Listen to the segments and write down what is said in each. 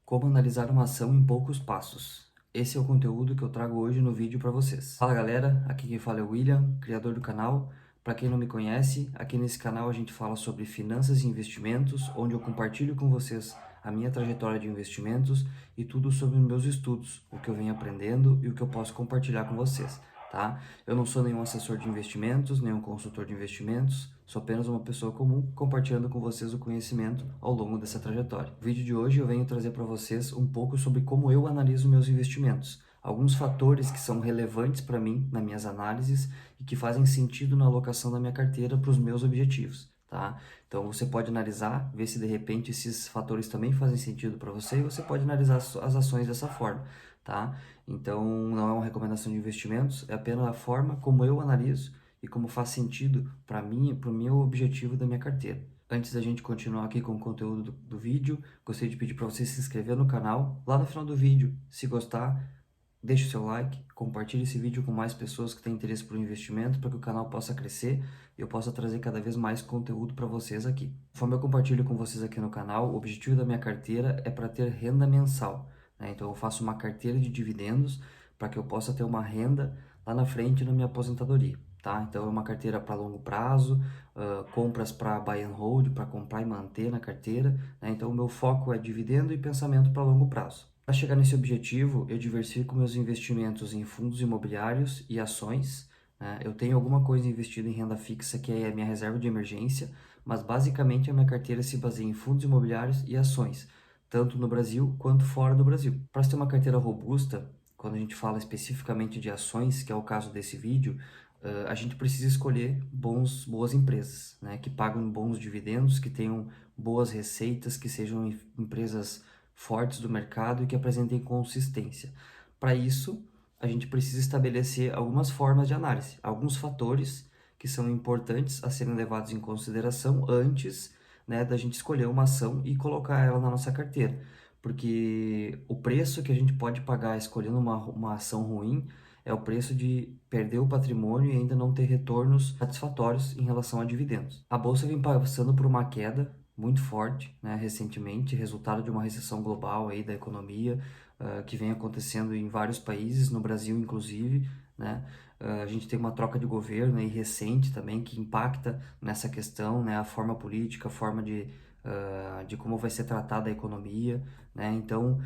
Como analisar uma ação em poucos passos. Esse é o conteúdo que eu trago hoje no vídeo para vocês. Fala galera, aqui quem fala é o William, criador do canal. Para quem não me conhece, aqui nesse canal a gente fala sobre finanças e investimentos, onde eu compartilho com vocês a minha trajetória de investimentos e tudo sobre os meus estudos, o que eu venho aprendendo e o que eu posso compartilhar com vocês, tá? Eu não sou nenhum assessor de investimentos, nenhum consultor de investimentos, sou apenas uma pessoa comum compartilhando com vocês o conhecimento ao longo dessa trajetória. No vídeo de hoje eu venho trazer para vocês um pouco sobre como eu analiso meus investimentos, alguns fatores que são relevantes para mim nas minhas análises e que fazem sentido na alocação da minha carteira para os meus objetivos. Tá? Então você pode analisar, ver se de repente esses fatores também fazem sentido para você e você pode analisar as ações dessa forma, tá? Então não é uma recomendação de investimentos, é apenas a forma como eu analiso e como faz sentido para mim, para o meu objetivo da minha carteira. Antes da gente continuar aqui com o conteúdo do vídeo, gostaria de pedir para você se inscrever no canal. Lá no final do vídeo, se gostar, deixe o seu like, compartilhe esse vídeo com mais pessoas que têm interesse por investimento para que o canal possa crescer e eu possa trazer cada vez mais conteúdo para vocês aqui. Conforme eu compartilho com vocês aqui no canal, o objetivo da minha carteira é para ter renda mensal, né? Então eu faço uma carteira de dividendos para que eu possa ter uma renda lá na frente na minha aposentadoria. Tá? Então é uma carteira para longo prazo, compras para buy and hold, para comprar e manter na carteira, né? Então o meu foco é dividendo e pensamento para longo prazo. Para chegar nesse objetivo, eu diversifico meus investimentos em fundos imobiliários e ações, né? Eu tenho alguma coisa investida em renda fixa, que é a minha reserva de emergência, mas basicamente a minha carteira se baseia em fundos imobiliários e ações, tanto no Brasil quanto fora do Brasil. Para ter uma carteira robusta, quando a gente fala especificamente de ações, que é o caso desse vídeo, a gente precisa escolher boas empresas, né, que pagam bons dividendos, que tenham boas receitas, que sejam empresas fortes do mercado e que apresentem consistência. Para isso, a gente precisa estabelecer algumas formas de análise, alguns fatores que são importantes a serem levados em consideração antes, né, da gente escolher uma ação e colocar ela na nossa carteira. Porque o preço que a gente pode pagar escolhendo uma ação ruim é o preço de perder o patrimônio e ainda não ter retornos satisfatórios em relação a dividendos. A bolsa vem passando por uma queda muito forte, né, recentemente, resultado de uma recessão global aí da economia, que vem acontecendo em vários países, no Brasil inclusive, né? A gente tem uma troca de governo aí recente também que impacta nessa questão, né, a forma política, a forma de como vai ser tratada a economia, né? Então,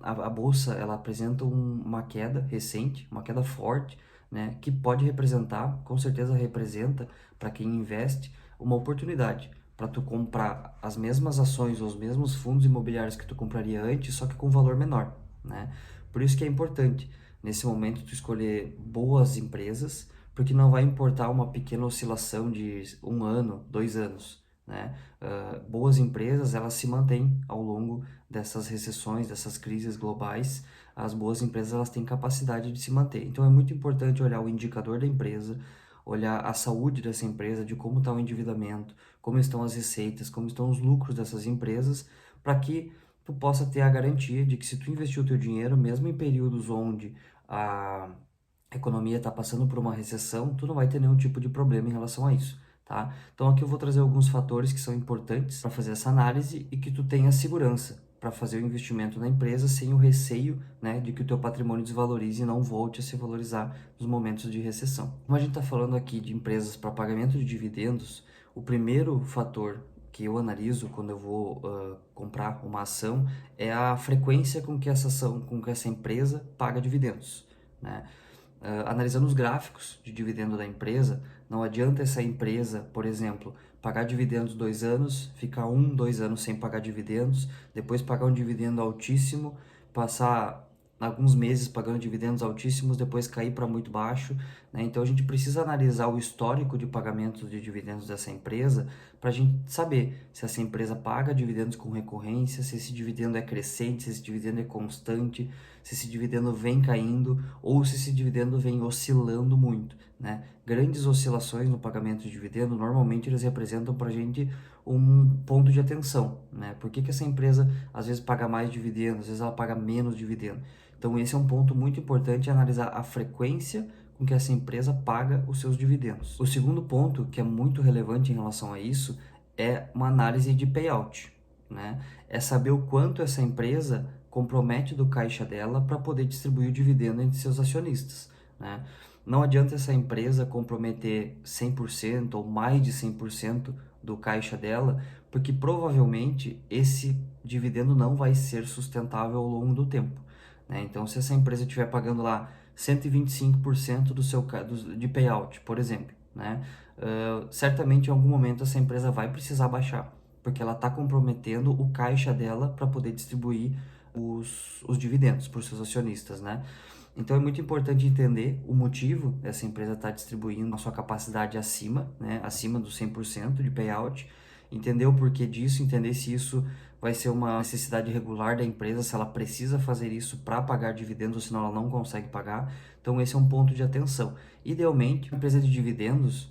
a bolsa ela apresenta uma queda recente, uma queda forte, né? Que pode representar, com certeza representa para quem investe uma oportunidade para tu comprar as mesmas ações ou os mesmos fundos imobiliários que tu compraria antes, só que com valor menor, né? Por isso que é importante nesse momento tu escolher boas empresas, porque não vai importar uma pequena oscilação de 1 ano, 2 anos, né? Boas empresas, elas se mantêm ao longo dessas recessões, dessas crises globais. As boas empresas, elas têm capacidade de se manter. Então, é muito importante olhar o indicador da empresa, olhar a saúde dessa empresa, de como está o endividamento, como estão as receitas, como estão os lucros dessas empresas, para que tu possa ter a garantia de que se tu investir o teu dinheiro, mesmo em períodos onde a economia está passando por uma recessão, tu não vai ter nenhum tipo de problema em relação a isso, tá? Então aqui eu vou trazer alguns fatores que são importantes para fazer essa análise e que tu tenha segurança para fazer o investimento na empresa sem o receio, né, de que o teu patrimônio desvalorize e não volte a se valorizar nos momentos de recessão. Como a gente está falando aqui de empresas para pagamento de dividendos, o primeiro fator que eu analiso quando eu vou comprar uma ação é a frequência com que essa ação, com que essa empresa paga dividendos, né? Analisando os gráficos de dividendo da empresa, não adianta essa empresa, por exemplo, pagar dividendos 2 anos, ficar 2 anos sem pagar dividendos, depois pagar um dividendo altíssimo, passar alguns meses pagando dividendos altíssimos, depois cair para muito baixo, né? Então a gente precisa analisar o histórico de pagamento de dividendos dessa empresa para a gente saber se essa empresa paga dividendos com recorrência, se esse dividendo é crescente, se esse dividendo é constante, se esse dividendo vem caindo ou se esse dividendo vem oscilando muito, né? Grandes oscilações no pagamento de dividendo, normalmente eles representam para a gente um ponto de atenção, né? Por que essa empresa às vezes paga mais dividendo, às vezes ela paga menos dividendo? Então esse é um ponto muito importante, analisar a frequência com que essa empresa paga os seus dividendos. O segundo ponto, que é muito relevante em relação a isso, é uma análise de payout, né, é saber o quanto essa empresa compromete do caixa dela para poder distribuir o dividendo entre seus acionistas, né? Não adianta essa empresa comprometer 100% ou mais de 100% do caixa dela, porque provavelmente esse dividendo não vai ser sustentável ao longo do tempo, né? Então, se essa empresa estiver pagando lá 125% de payout, por exemplo, né? Certamente em algum momento essa empresa vai precisar baixar, porque ela está comprometendo o caixa dela para poder distribuir os dividendos para os seus acionistas, né? Então é muito importante entender o motivo dessa empresa estar distribuindo a sua capacidade acima, né? Acima dos 100% de payout, entender o porquê disso, entender se isso vai ser uma necessidade regular da empresa, se ela precisa fazer isso para pagar dividendos, ou senão ela não consegue pagar. Então esse é um ponto de atenção. Idealmente, a empresa de dividendos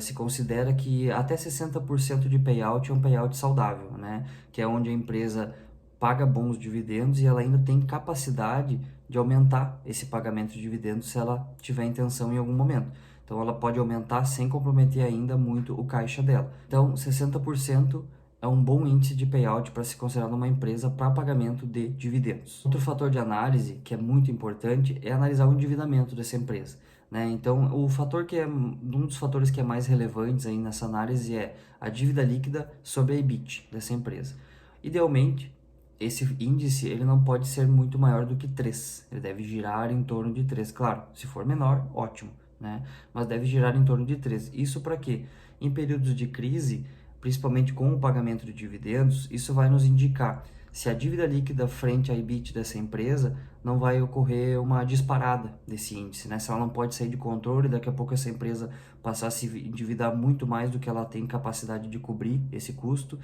se considera que até 60% de payout é um payout saudável, né? Que é onde a empresa paga bons dividendos e ela ainda tem capacidade de aumentar esse pagamento de dividendos se ela tiver intenção em algum momento. Então ela pode aumentar sem comprometer ainda muito o caixa dela. Então 60% é um bom índice de payout para se considerar uma empresa para pagamento de dividendos. Outro fator de análise que é muito importante é analisar o endividamento dessa empresa, né? Então, o fator um dos fatores que é mais relevantes aí nessa análise é a dívida líquida sobre a EBIT dessa empresa. Idealmente, esse índice ele não pode ser muito maior do que 3. Ele deve girar em torno de 3. Claro, se for menor, ótimo, né? Mas deve girar em torno de 3. Isso para quê? Em períodos de crise, principalmente com o pagamento de dividendos, isso vai nos indicar se a dívida líquida frente à EBIT dessa empresa não vai ocorrer uma disparada desse índice, né? Se ela não pode sair de controle, daqui a pouco essa empresa passar a se endividar muito mais do que ela tem capacidade de cobrir esse custo,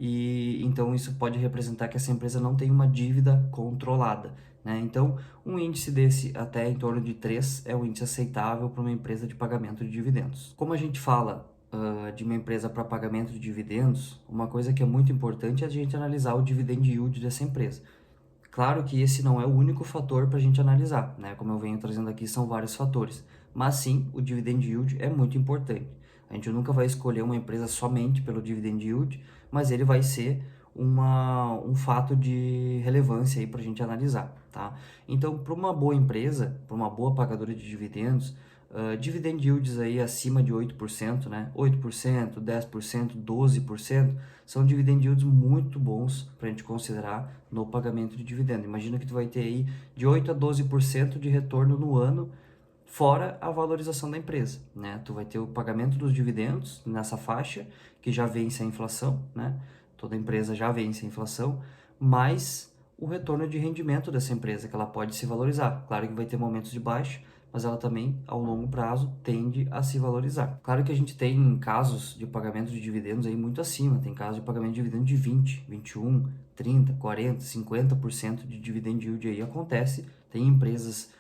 e então isso pode representar que essa empresa não tem uma dívida controlada, né? Então, um índice desse até em torno de 3 é um índice aceitável para uma empresa de pagamento de dividendos. Como a gente fala de uma empresa para pagamento de dividendos, uma coisa que é muito importante é a gente analisar o dividend yield dessa empresa. Claro que esse não é o único fator para a gente analisar, né? Como eu venho trazendo aqui, são vários fatores. Mas sim, o dividend yield é muito importante. A gente nunca vai escolher uma empresa somente pelo dividend yield, mas ele vai ser um fato de relevância aí para a gente analisar, tá? Então, para uma boa empresa, para uma boa pagadora de dividendos, dividend yields aí acima de 8%, né? 8%, 10%, 12%, são dividend yields muito bons para a gente considerar no pagamento de dividendo. Imagina que tu vai ter aí de 8 a 12% de retorno no ano, fora a valorização da empresa, né? Tu vai ter o pagamento dos dividendos nessa faixa, que já vence a inflação, né? Toda empresa já vence a inflação, mais o retorno de rendimento dessa empresa, que ela pode se valorizar. Claro que vai ter momentos de baixa, mas ela também, ao longo prazo, tende a se valorizar. Claro que a gente tem casos de pagamento de dividendos aí muito acima, tem casos de pagamento de dividendo de 20, 21, 30, 40, 50% de dividend yield aí acontece. Tem empresas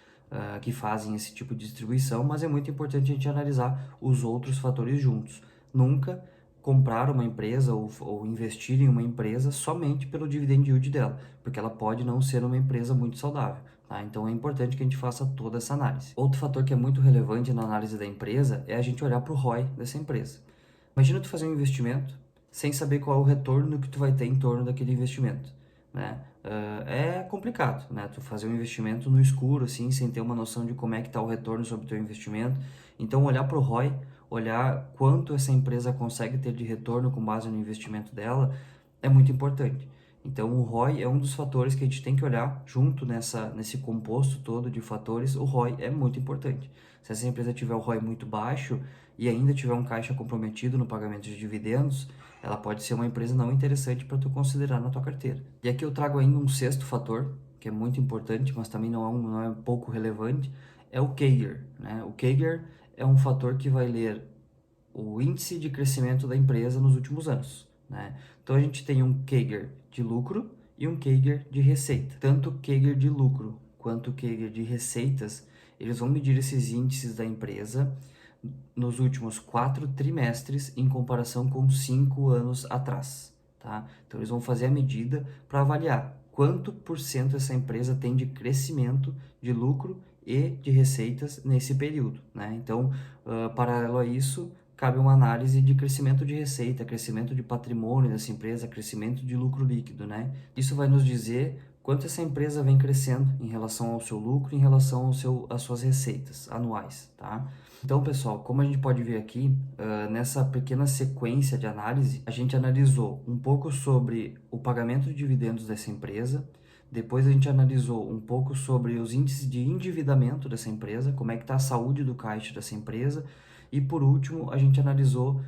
que fazem esse tipo de distribuição, mas é muito importante a gente analisar os outros fatores juntos. Nunca comprar uma empresa ou investir em uma empresa somente pelo dividend yield dela, porque ela pode não ser uma empresa muito saudável. Tá? Então é importante que a gente faça toda essa análise. Outro fator que é muito relevante na análise da empresa é a gente olhar para o ROI dessa empresa. Imagina tu fazer um investimento sem saber qual é o retorno que tu vai ter em torno daquele investimento, né? É complicado, né? Tu fazer um investimento no escuro, assim, sem ter uma noção de como é que está o retorno sobre o teu investimento. Então, olhar para o ROI, olhar quanto essa empresa consegue ter de retorno com base no investimento dela, é muito importante. Então, o ROI é um dos fatores que a gente tem que olhar junto nesse composto todo de fatores. O ROI é muito importante. Se essa empresa tiver o ROI muito baixo e ainda tiver um caixa comprometido no pagamento de dividendos, ela pode ser uma empresa não interessante para tu considerar na tua carteira. E aqui eu trago ainda um sexto fator, que é muito importante, mas também não é pouco relevante, é o CAGR, né? O CAGR é um fator que vai ler o índice de crescimento da empresa nos últimos anos, né? Então a gente tem um CAGR de lucro e um CAGR de receita. Tanto o CAGR de lucro quanto o CAGR de receitas, eles vão medir esses índices da empresa nos últimos 4 trimestres em comparação com 5 anos atrás, tá? Então eles vão fazer a medida para avaliar quanto por cento essa empresa tem de crescimento de lucro e de receitas nesse período, né? Então, paralelo a isso, cabe uma análise de crescimento de receita, crescimento de patrimônio dessa empresa, crescimento de lucro líquido, né? Isso vai nos dizer quanto essa empresa vem crescendo em relação ao seu lucro, em relação às suas receitas anuais, tá? Então, pessoal, como a gente pode ver aqui, nessa pequena sequência de análise, a gente analisou um pouco sobre o pagamento de dividendos dessa empresa, depois a gente analisou um pouco sobre os índices de endividamento dessa empresa, como é que está a saúde do caixa dessa empresa, e por último, a gente analisou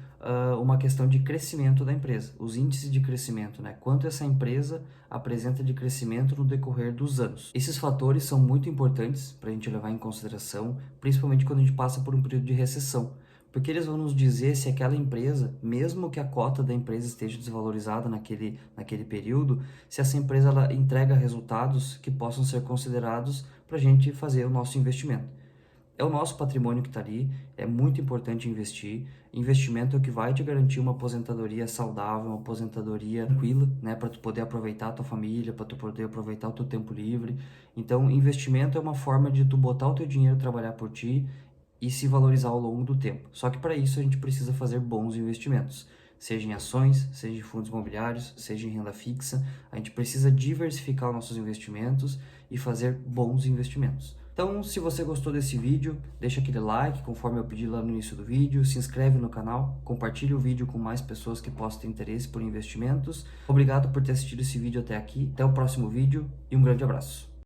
uma questão de crescimento da empresa, os índices de crescimento, né? Quanto essa empresa apresenta de crescimento no decorrer dos anos. Esses fatores são muito importantes para a gente levar em consideração, principalmente quando a gente passa por um período de recessão, porque eles vão nos dizer se aquela empresa, mesmo que a cota da empresa esteja desvalorizada naquele período, se essa empresa ela entrega resultados que possam ser considerados para a gente fazer o nosso investimento. É o nosso patrimônio que está ali, é muito importante investir. Investimento é o que vai te garantir uma aposentadoria saudável, uma aposentadoria tranquila, né, para tu poder aproveitar a tua família, para tu poder aproveitar o teu tempo livre. Então, investimento é uma forma de tu botar o teu dinheiro trabalhar por ti e se valorizar ao longo do tempo. Só que para isso a gente precisa fazer bons investimentos, seja em ações, seja em fundos imobiliários, seja em renda fixa. A gente precisa diversificar os nossos investimentos e fazer bons investimentos. Então, se você gostou desse vídeo, deixa aquele like, conforme eu pedi lá no início do vídeo, se inscreve no canal, compartilha o vídeo com mais pessoas que possam ter interesse por investimentos. Obrigado por ter assistido esse vídeo até aqui, até o próximo vídeo e um grande abraço.